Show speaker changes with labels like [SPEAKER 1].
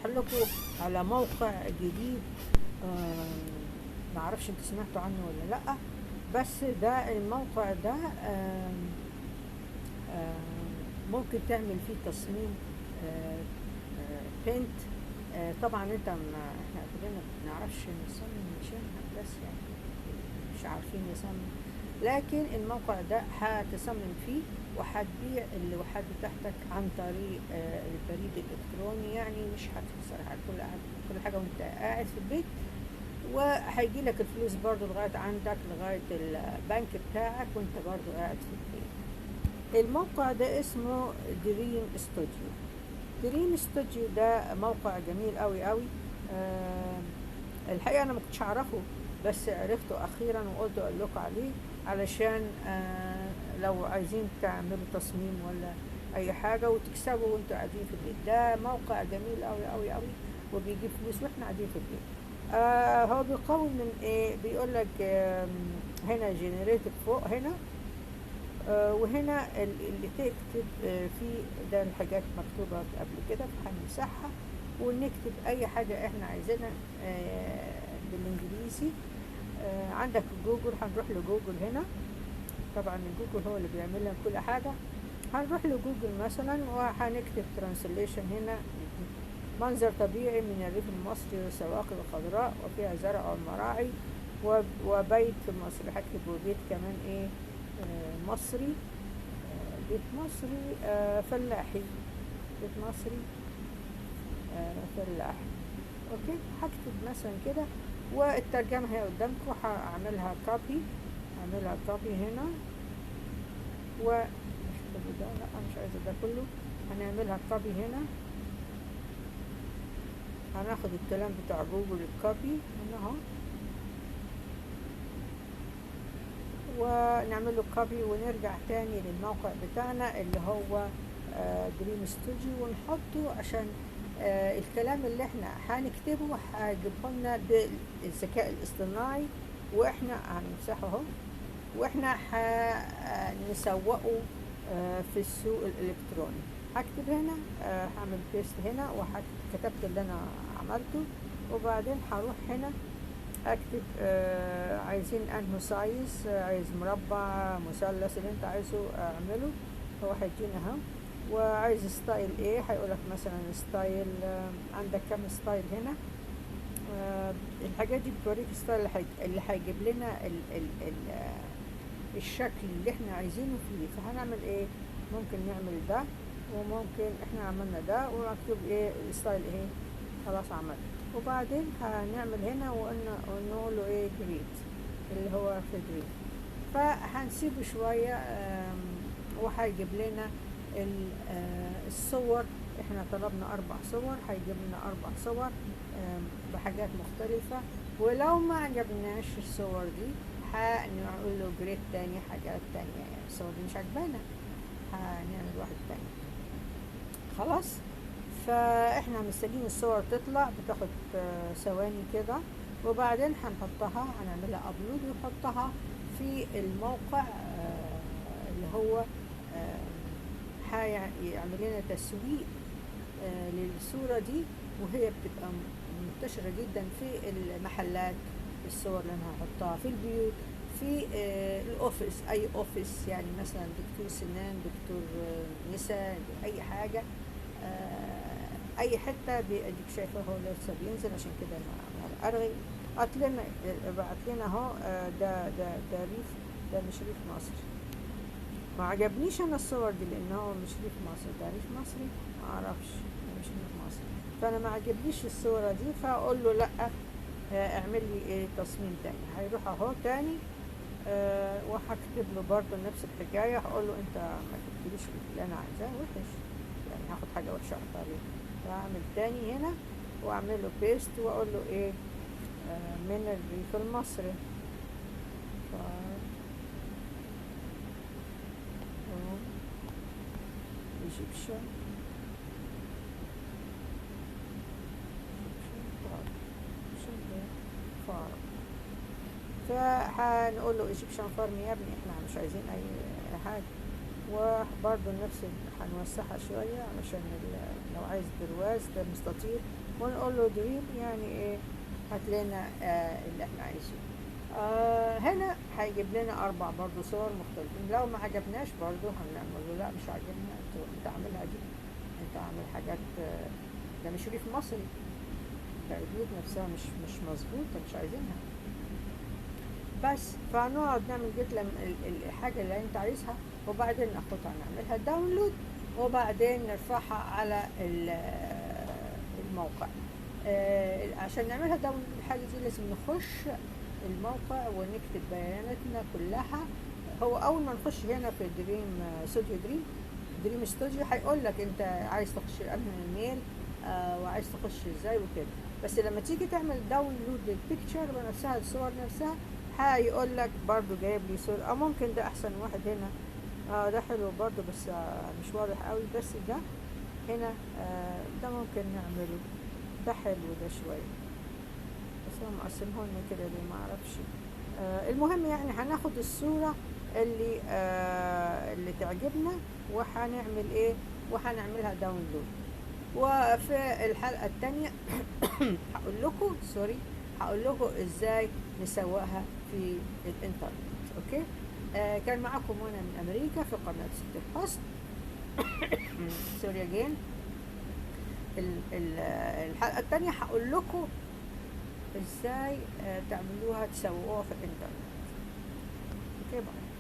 [SPEAKER 1] هشرح لكم على موقع جديد. معرفش انتوا سمعتوا عنه ولا لأ، بس ده الموقع ده ممكن تعمل فيه تصميم بينت. طبعا انت احنا كلنا ما بنعرفش نصمم بس يعني مش عارفين نصمم، لكن الموقع ده هتصمم فيه وهتبيع اللوحات بتاعتك عن طريق البريد الالكتروني، يعني مش هتخسر كل حاجه وانت قاعد في البيت، وهيجي لك الفلوس برضو لغايه عندك لغايه البنك بتاعك وانت برضو قاعد في البيت. الموقع ده اسمه دريم ستوديو. دريم ستوديو ده موقع جميل قوي قوي. الحقيقه انا ما كنتش اعرفه، بس عرفته اخيرا وقلت اقول لكم عليه علشان لو عايزين تعملوا تصميم ولا اي حاجه وتكسبوا وانتوا قاعدين في البيت. ده موقع جميل قوي قوي قوي وبيجيب فلوس واحنا قاعدين في البيت. هو بيقوم من ايه؟ بيقول لك هنا جنريتد فوق هنا، وهنا اللي تكتب فيه ده الحاجات مكتوبة قبل كده، فهنمسحها ونكتب أي حاجة إحنا عايزينها بالإنجليزي. عندك جوجل، هنروح لجوجل هنا. طبعا جوجل هو اللي بيعمل لنا كل حاجة. هنروح لجوجل مثلا وهنكتب ترانسليشن هنا: منظر طبيعي من الريف المصري وسواقي خضراء وفيها زرع ومراعي وبيت في مصر. هكتب وبيت كمان ايه مصري، بيت مصري فلاحي، بيت مصري فلاحي. اوكي، هكتب مثلا كده والترجمة هي قدامكم. هعملها كوبي، هعملها كوبي هنا ونكتب ده. لا مش عايزة ده كله، هنعملها كوبي هنا. هناخد الكلام بتاع جوجل الكوبي هنا اهو ونعمل له كوبي ونرجع تاني للموقع بتاعنا اللي هو دريم ستوديو ونحطه، عشان الكلام اللي احنا هنكتبه هيجيبه لنا بالذكاء الاصطناعي، واحنا هنمسحه اهو، واحنا هنسوقه في السوق الالكتروني. هكتب هنا، هعمل بيست هنا وكتبت اللي انا عملته، وبعدين هروح هنا اكتب عايزين انه سايز، عايز مربع، مثلث، اللي انت عايزه اعمله. هو هيدينا اهو. وعايز ستايل ايه، هيقولك مثلا ستايل، عندك كم ستايل هنا. الحاجات دي بتوريك ستايل اللي هيجيب لنا الشكل اللي احنا عايزينه فيه. فهنعمل ايه؟ ممكن نعمل ده، وممكن احنا عملنا ده ونكتب ايه الستايل ايه، خلاص عملت. وبعدين هنعمل هنا ونقول له ايه جريد، اللي هو في جريد. فهنسيبه شوية وهيجيب لنا الصور. احنا طلبنا 4 صور، هيجيب لنا 4 صور بحاجات مختلفة. ولو ما عجبناش الصور دي هنقول له جريد تاني، حاجات تانية. يعني الصور دي مش عجبانا، هنعمل واحد تاني. خلاص، فاحنا مستنيين الصور تطلع، بتاخد ثواني كده، وبعدين هنحطها، هنعملها ابلود ونحطها في الموقع اللي هو هيعمل لنا تسويق للصورة دي، وهي بتبقى منتشرة جدا في المحلات. الصور اللي انا هحطها في البيوت، في الاوفيس، اي اوفيس، يعني مثلا دكتور سنان، دكتور نساء، اي حاجة، اي حته اديك شايفه هو لسه بينزل، عشان كده انا ارغي. ابعت لنا اهو. ده ريف، ده مش ريف مصر. ما عجبنيش انا الصور دي لان هو مش ريف مصر، ده ريف مصري ما اعرفش، ده مش ريف مصر. فانا ما عجبنيش الصوره دي، فاقول له لا اعمل لي ايه تصميم تاني. هيروح اهو تاني وهكتب له برضه نفس الحكايه. هقول له انت ما تكتبليش اللي انا عايزاه وحش، يعني هاخد حاجه وحشه احط عليه. واعمل تاني هنا واعمل له بيست واقول له ايه من الريف المصري. ايجيبشن فارم. فهنقول له ايجيبشن فارم يا ابني، احنا مش عايزين اي حاجه. وبرضو نفس هنوسعها شوية علشان لو عايز برواز ده مستطيل، ونقول له دريم يعني ايه، هات لنا اللي احنا عايزينه. هنا هيجيب لنا 4 برضو صور مختلفين. لو ما عجبناش برضو هنعمل له لا مش عاجبنا، انت عاملها دي، انت عامل حاجات ده مش ريف مصري، ده البيوت نفسها مش مظبوطة، مش عايزينها. بس فنقعد نعمل جيت الحاجة اللي انت عايزها، وبعدين ناخدها نعملها داونلود، وبعدين نرفعها على الموقع. عشان نعملها داونلود الحاجة دي لازم نخش الموقع ونكتب بياناتنا كلها. هو اول ما نخش هنا في دريم ستوديو، دريم ستوديو هيقول لك انت عايز تخش انهي ايميل وعايز تخش ازاي وكده. بس لما تيجي تعمل داونلود للبيكتشر نفسها، الصور نفسها، هيقول لك برضو جايب لي صور، او ممكن ده احسن واحد هنا، ده حلو برضو بس مش واضح قوي، بس ده هنا ده ممكن نعمله، ده حلو ده شوية، بس هو مقسمه لنا كده ليه معرفش. المهم يعني هناخد الصورة اللي تعجبنا وهنعمل ايه، وهنعملها داونلود. وفي الحلقة التانية هقول لكم ازاي نسوقها في الانترنت. اوكي. كان معكم وانا من امريكا في قناة ست الحسن. سوري اجين. الحلقة التانية هقول لكم ازاي تعملوها تسوقوها في الانترنت. اوكي باي.